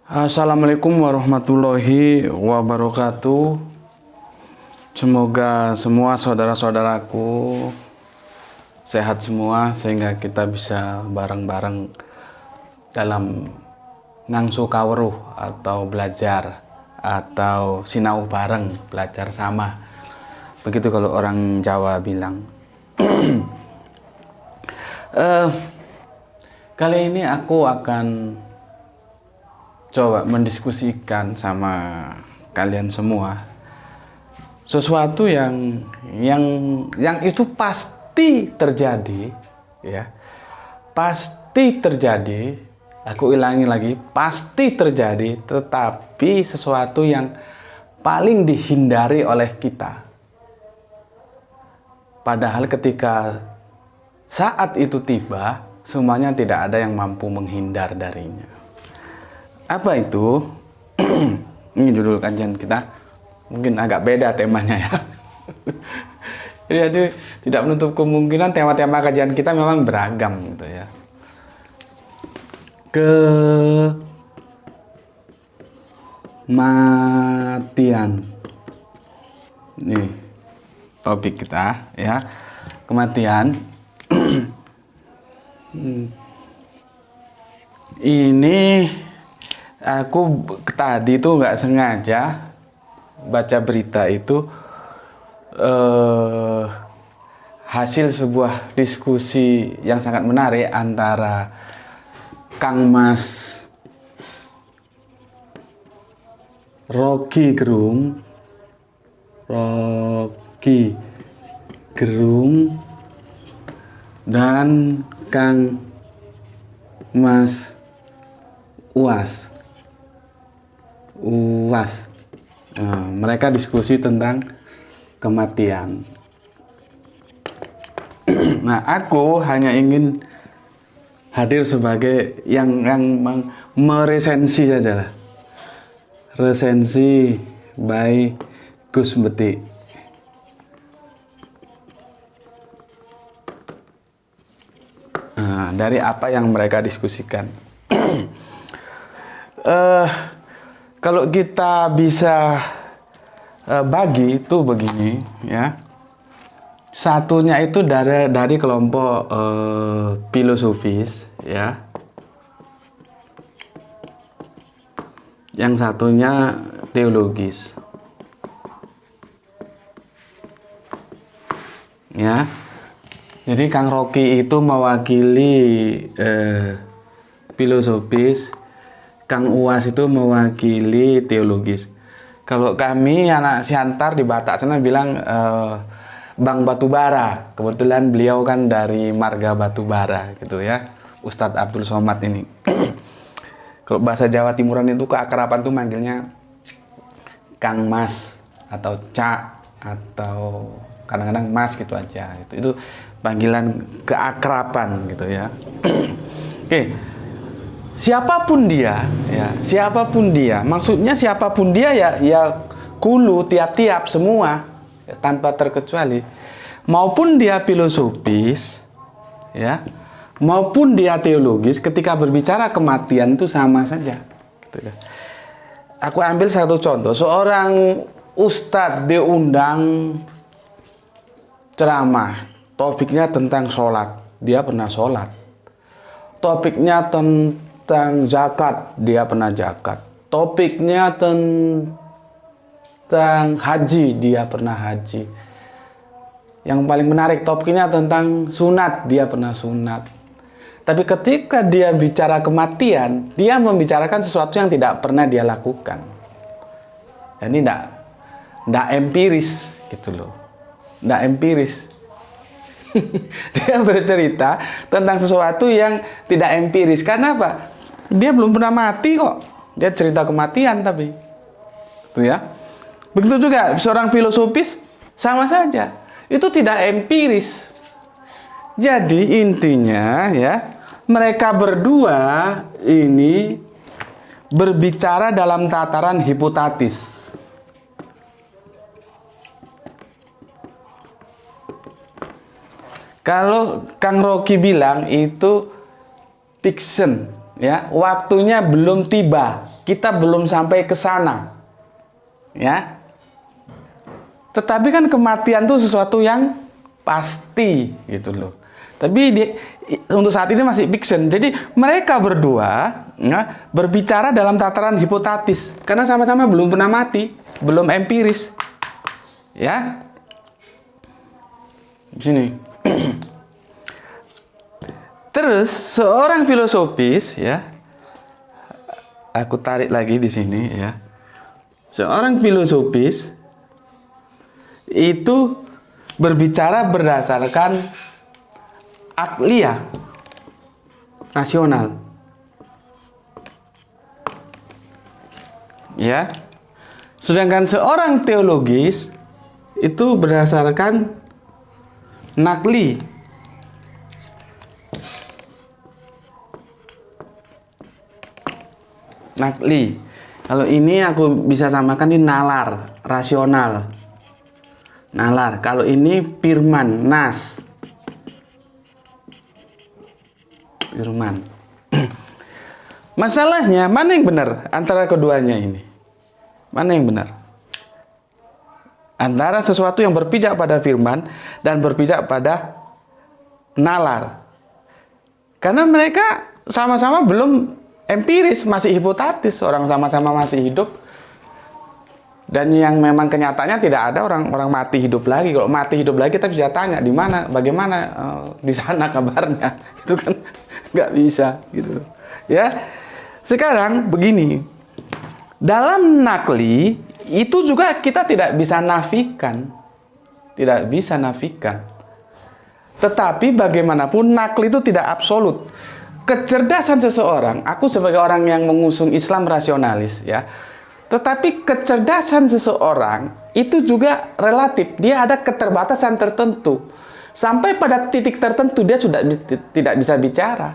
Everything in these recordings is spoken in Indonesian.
Assalamualaikum warahmatullahi wabarakatuh. Semoga semua saudara-saudaraku sehat semua sehingga kita bisa bareng-bareng dalam ngangsu kawruh atau belajar atau sinau bareng, belajar sama. Begitu kalau orang Jawa bilang. Kali ini aku akan coba mendiskusikan sama kalian semua sesuatu yang itu pasti terjadi, ya, pasti terjadi. Aku ulangi lagi, pasti terjadi, tetapi sesuatu yang paling dihindari oleh kita. Padahal ketika saat itu tiba, semuanya tidak ada yang mampu menghindar darinya. Apa itu? Ini judul kajian kita. Mungkin agak beda temanya ya. Jadi tidak menutup kemungkinan tema-tema kajian kita memang beragam gitu ya. Kematian. Nih topik kita ya. Kematian. Ini aku tadi tuh nggak sengaja baca berita itu, hasil sebuah diskusi yang sangat menarik antara Kang Mas Rocky Gerung dan Kang Mas UAS. Mereka diskusi tentang kematian. Nah, aku hanya ingin hadir sebagai yang meresensi saja lah. Resensi by Gus Betik. Dari apa yang mereka diskusikan. Kalau kita bisa bagi itu begini ya. Satunya itu dari kelompok filosofis ya. Yang satunya teologis. Ya. Jadi Kang Rocky itu mewakili filosofis, Kang UAS itu mewakili teologis. Kalau kami anak Siantar di Batak sana bilang Bang Batubara. Kebetulan beliau kan dari marga Batubara gitu ya. Ustadz Abdul Somad ini. Kalau bahasa Jawa Timuran itu keakraban tuh manggilnya Kang Mas atau Cak atau kadang-kadang Mas gitu aja. Itu panggilan keakraban gitu ya. Oke. Siapapun dia, ya, siapapun dia, maksudnya siapapun dia ya kulu tiap-tiap semua ya, tanpa terkecuali, maupun dia filosofis, ya, maupun dia teologis, ketika berbicara kematian itu sama saja. Gitu ya. Aku ambil satu contoh, seorang ustadz diundang ceramah, topiknya tentang sholat, dia pernah sholat, topiknya tentang zakat, dia pernah zakat. Topiknya tentang haji, dia pernah haji. Yang paling menarik topiknya tentang sunat, dia pernah sunat. Tapi ketika dia bicara kematian, dia membicarakan sesuatu yang tidak pernah dia lakukan. Ini tidak empiris gitu loh. Tidak empiris. Dia bercerita tentang sesuatu yang tidak empiris. Karena apa? Dia belum pernah mati kok. Dia cerita kematian tapi. Gitu ya. Begitu juga seorang filosofis sama saja. Itu tidak empiris. Jadi intinya ya, mereka berdua ini berbicara dalam tataran hipotetis. Kalau Kang Rocky bilang itu fiction, ya, waktunya belum tiba, kita belum sampai ke sana, ya. Tetapi kan kematian itu sesuatu yang pasti, gitu loh. Tapi untuk saat ini masih fiction. Jadi mereka berdua ya, berbicara dalam tataran hipotetis, karena sama-sama belum pernah mati, belum empiris, ya. Di sini. Terus seorang filosofis ya, aku tarik lagi di sini ya. Seorang filosofis itu berbicara berdasarkan akliyah rasional. Ya. Sedangkan seorang teologis itu berdasarkan nakli. Nakli. Kalau ini aku bisa samakan di nalar, rasional. Nalar. Kalau ini firman, nas. Firman. Masalahnya mana yang benar antara keduanya ini? Mana yang benar? Antara sesuatu yang berpijak pada firman dan berpijak pada nalar. Karena mereka sama-sama belum empiris, masih hipotetis, orang sama-sama masih hidup. Dan yang memang kenyataannya tidak ada orang mati hidup lagi. Kalau mati hidup lagi kita bisa tanya di mana, bagaimana di sana kabarnya. Itu kan nggak bisa gitu. Ya. Sekarang begini. Dalam nakli itu juga kita tidak bisa nafikan. Tidak bisa nafikan. Tetapi bagaimanapun nakli itu tidak absolut. Kecerdasan seseorang, aku sebagai orang yang mengusung Islam rasionalis ya, tetapi kecerdasan seseorang itu juga relatif, dia ada keterbatasan tertentu. Sampai pada titik tertentu dia sudah tidak bisa bicara.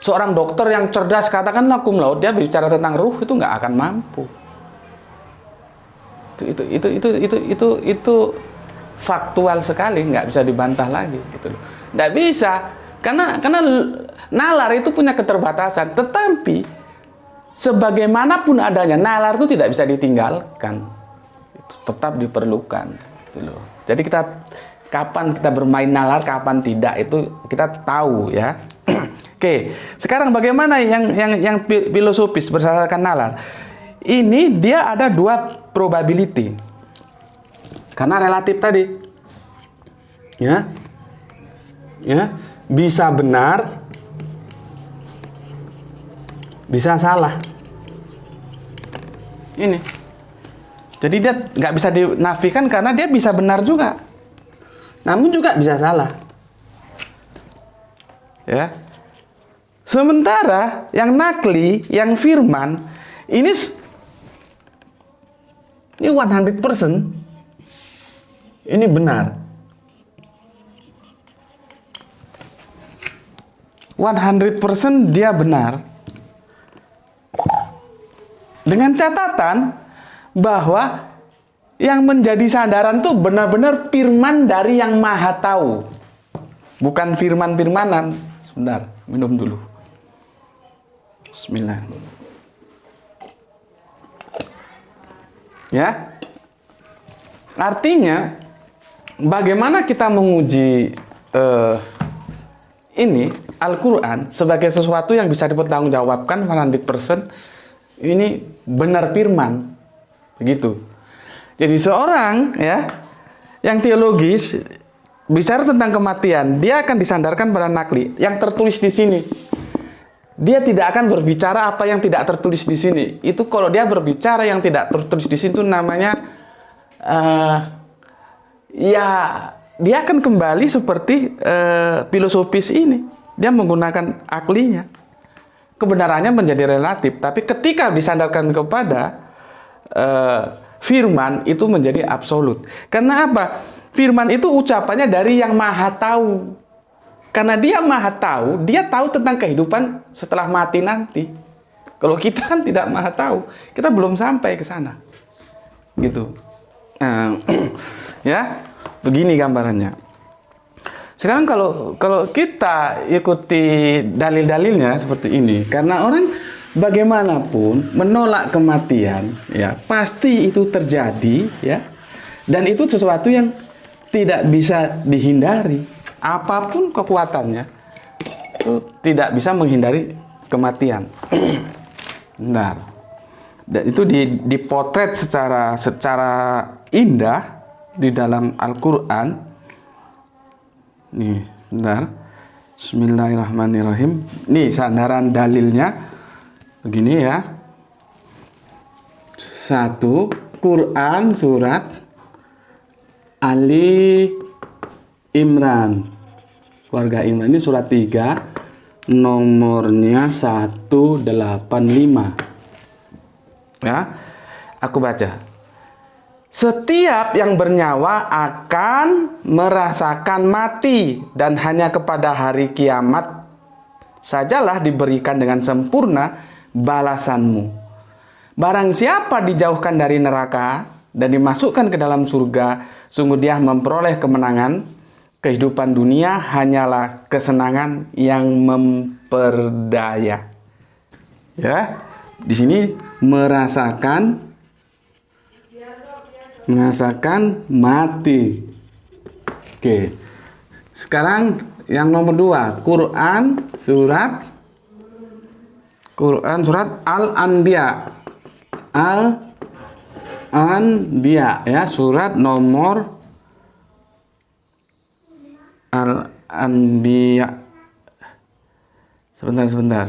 Seorang dokter yang cerdas, katakanlah cum laude, dia bicara tentang ruh itu nggak akan mampu. Itu faktual sekali, nggak bisa dibantah lagi gitu loh. Nggak bisa. Karena nalar itu punya keterbatasan, tetapi sebagaimanapun adanya nalar itu tidak bisa ditinggalkan, itu tetap diperlukan. Gitu. Jadi kapan kita bermain nalar, kapan tidak itu kita tahu ya. Oke, sekarang bagaimana yang filosofis berdasarkan nalar? Ini dia ada dua probability, karena relatif tadi, ya. Bisa benar, bisa salah. Ini. Jadi dia nggak bisa dinafikan karena dia bisa benar juga. Namun juga bisa salah. Ya. Sementara yang nakli, yang firman, ini 100%. Ini benar. 100% dia benar. Dengan catatan bahwa yang menjadi sandaran itu benar-benar firman dari yang maha tahu. Bukan firman-firmanan. Sebentar, minum dulu. Bismillah. Ya. Artinya, bagaimana kita menguji ini Al-Quran sebagai sesuatu yang bisa dipertanggungjawabkan 100%, ini benar firman, begitu. Jadi seorang ya yang teologis bicara tentang kematian, dia akan disandarkan pada nakli yang tertulis di sini. Dia tidak akan berbicara apa yang tidak tertulis di sini. Itu kalau dia berbicara yang tidak tertulis di sini itu namanya ya dia akan kembali seperti filosofis ini. Dia menggunakan aklinya. Kebenarannya menjadi relatif, tapi ketika disandarkan kepada firman itu menjadi absolut. Karena apa? Firman itu ucapannya dari yang maha tahu. Karena dia maha tahu, dia tahu tentang kehidupan setelah mati nanti. Kalau kita kan tidak maha tahu, kita belum sampai ke sana. Gitu. Ya, begini gambarannya. Sekarang kalau kita ikuti dalil-dalilnya seperti ini, karena orang bagaimanapun menolak kematian, ya pasti itu terjadi, ya. Dan itu sesuatu yang tidak bisa dihindari. Apapun kekuatannya, itu tidak bisa menghindari kematian. Benar. Dan itu dipotret secara indah di dalam Al-Quran. Nih, bentar. Bismillahirrahmanirrahim. Nih sandaran dalilnya begini ya. 1. Quran surat Ali Imran. Keluarga Imran ini surat 3, nomornya 185. Ya. Aku baca. Setiap yang bernyawa akan merasakan mati, dan hanya kepada hari kiamat sajalah diberikan dengan sempurna balasanmu. Barang siapa dijauhkan dari neraka dan dimasukkan ke dalam surga, sungguh dia memperoleh kemenangan. Kehidupan dunia hanyalah kesenangan yang memperdaya. Ya, di sini merasakan mati. Oke. Sekarang yang nomor 2, Quran surat Al-Anbiya. Al-Anbiya ya, surat nomor Al-Anbiya. Sebentar.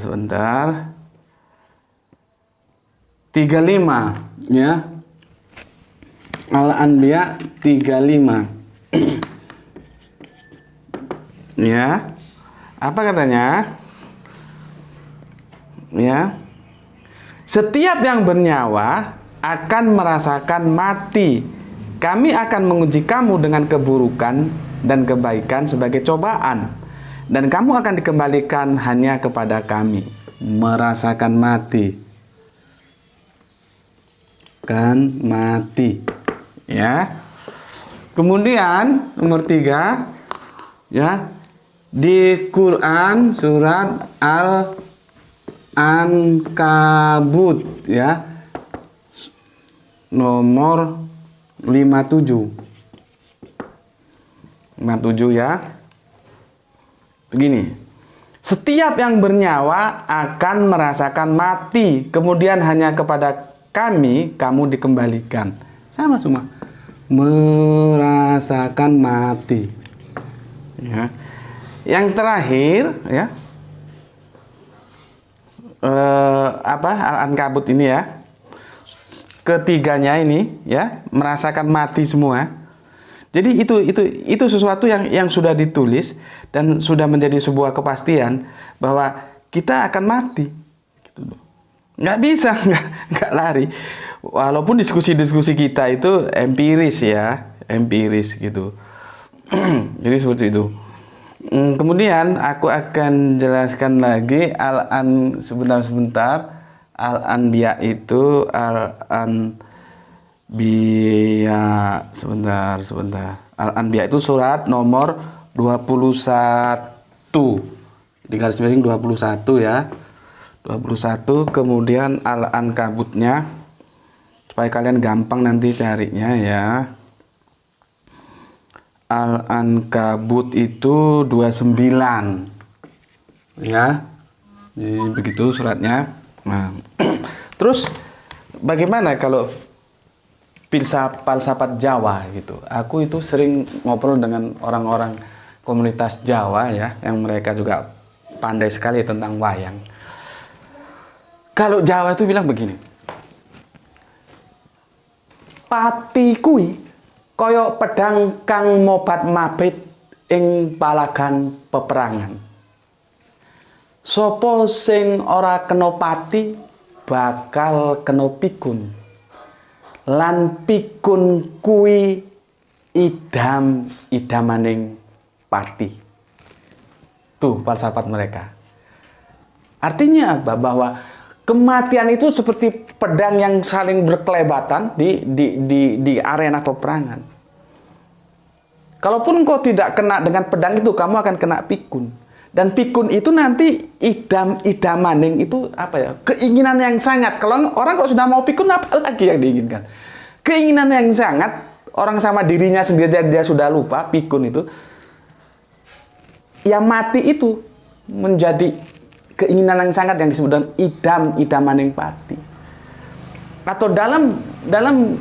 35 ya. Al-Anbiya 35. Ya. Apa katanya? Ya. Setiap yang bernyawa akan merasakan mati. Kami akan menguji kamu dengan keburukan dan kebaikan sebagai cobaan, dan kamu akan dikembalikan hanya kepada kami. Merasakan mati. Kan mati. Ya. Kemudian nomor 3 ya, di Quran surat Al-Ankabut ya, nomor 57 ya. Begini. Setiap yang bernyawa akan merasakan mati, kemudian hanya kepada kami kamu dikembalikan. Sama semua. Merasakan mati. Ya. Yang terakhir ya. Al-Ankabut ini ya. Ketiganya ini ya, merasakan mati semua. Jadi itu sesuatu yang sudah ditulis dan sudah menjadi sebuah kepastian bahwa kita akan mati. Nggak bisa, nggak lari. Walaupun diskusi-diskusi kita itu empiris ya, empiris gitu. Jadi seperti itu. Kemudian aku akan jelaskan lagi sebentar. Al-Anbiya itu sebentar. Al-Anbiya itu surat nomor 21. Di garis miring 21 ya. 21, kemudian Al-Ankabutnya supaya kalian gampang nanti carinya ya. Al-Ankabut itu 29. Ya. Jadi begitu suratnya. Nah, terus bagaimana kalau filsafat Jawa gitu? Aku itu sering ngobrol dengan orang-orang komunitas Jawa ya, yang mereka juga pandai sekali tentang wayang. Kalau Jawa itu bilang begini, pati kui koyok pedang kang mobat mabit ing palagan peperangan. Sopo sing ora kena pati bakal kena pikun. lan pikun kui idamaning pati. Tuh falsafat mereka. Artinya apa? Bahwa kematian itu seperti pedang yang saling berkelebatan di arena peperangan. Kalaupun engkau tidak kena dengan pedang itu, kamu akan kena pikun. Dan pikun itu nanti idamaning itu apa ya? Keinginan yang sangat. Kalau sudah mau pikun, apa lagi yang diinginkan? Keinginan yang sangat, orang sama dirinya sendiri dia sudah lupa, pikun itu. Yang mati itu menjadi keinginan yang sangat yang disebut dengan idamaning pati. Atau dalam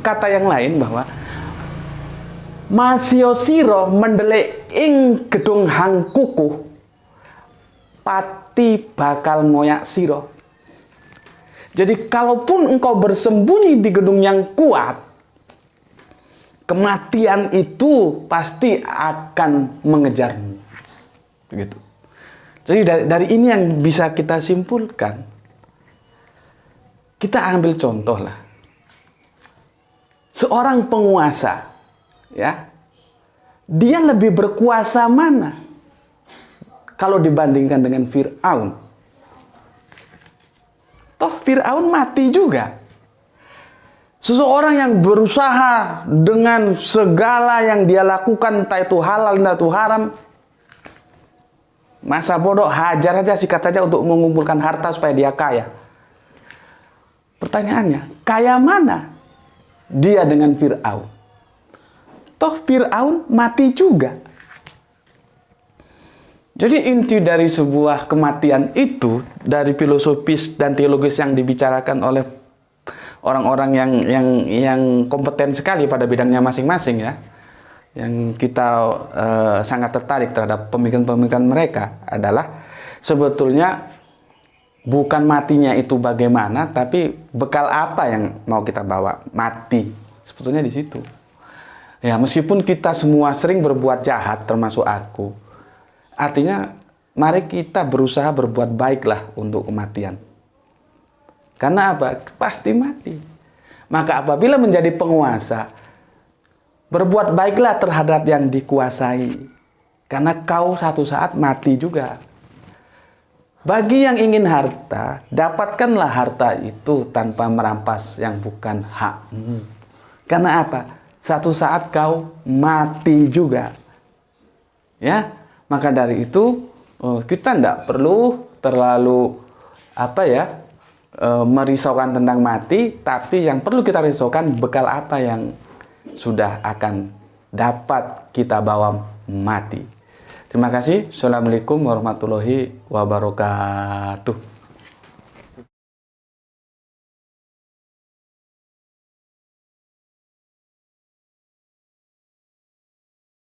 kata yang lain bahwa masio siro mendelek ing gedung hang kukuh, pati bakal moyak siro. Jadi kalaupun engkau bersembunyi di gedung yang kuat, kematian itu pasti akan mengejarmu. Begitu. Jadi dari ini yang bisa kita simpulkan. Kita ambil contoh lah. Seorang penguasa, ya, dia lebih berkuasa mana kalau dibandingkan dengan Fir'aun? Toh Fir'aun mati juga. Seseorang yang berusaha dengan segala yang dia lakukan, entah itu halal, entah itu haram, masa bodoh, hajar aja, sikat saja untuk mengumpulkan harta supaya dia kaya. Pertanyaannya, kaya mana dia dengan Fir'aun? Toh Fir'aun mati juga. Jadi inti dari sebuah kematian itu, dari filosofis dan teologis yang dibicarakan oleh orang-orang yang kompeten sekali pada bidangnya masing-masing, ya, yang kita sangat tertarik terhadap pemikiran-pemikiran mereka adalah sebetulnya bukan matinya itu bagaimana, tapi bekal apa yang mau kita bawa mati. Sebetulnya di situ. Ya, meskipun kita semua sering berbuat jahat, termasuk aku, artinya mari kita berusaha berbuat baiklah untuk kematian. Karena apa? Pasti mati. Maka apabila menjadi penguasa, berbuat baiklah terhadap yang dikuasai. Karena kau satu saat mati juga. Bagi yang ingin harta, dapatkanlah harta itu tanpa merampas yang bukan hakmu. Karena apa? Satu saat kau mati juga. Ya, maka dari itu kita tidak perlu terlalu merisaukan tentang mati, tapi yang perlu kita risaukan bekal apa yang sudah akan dapat kita bawa mati. Terima kasih. Assalamualaikum warahmatullahi wabarakatuh.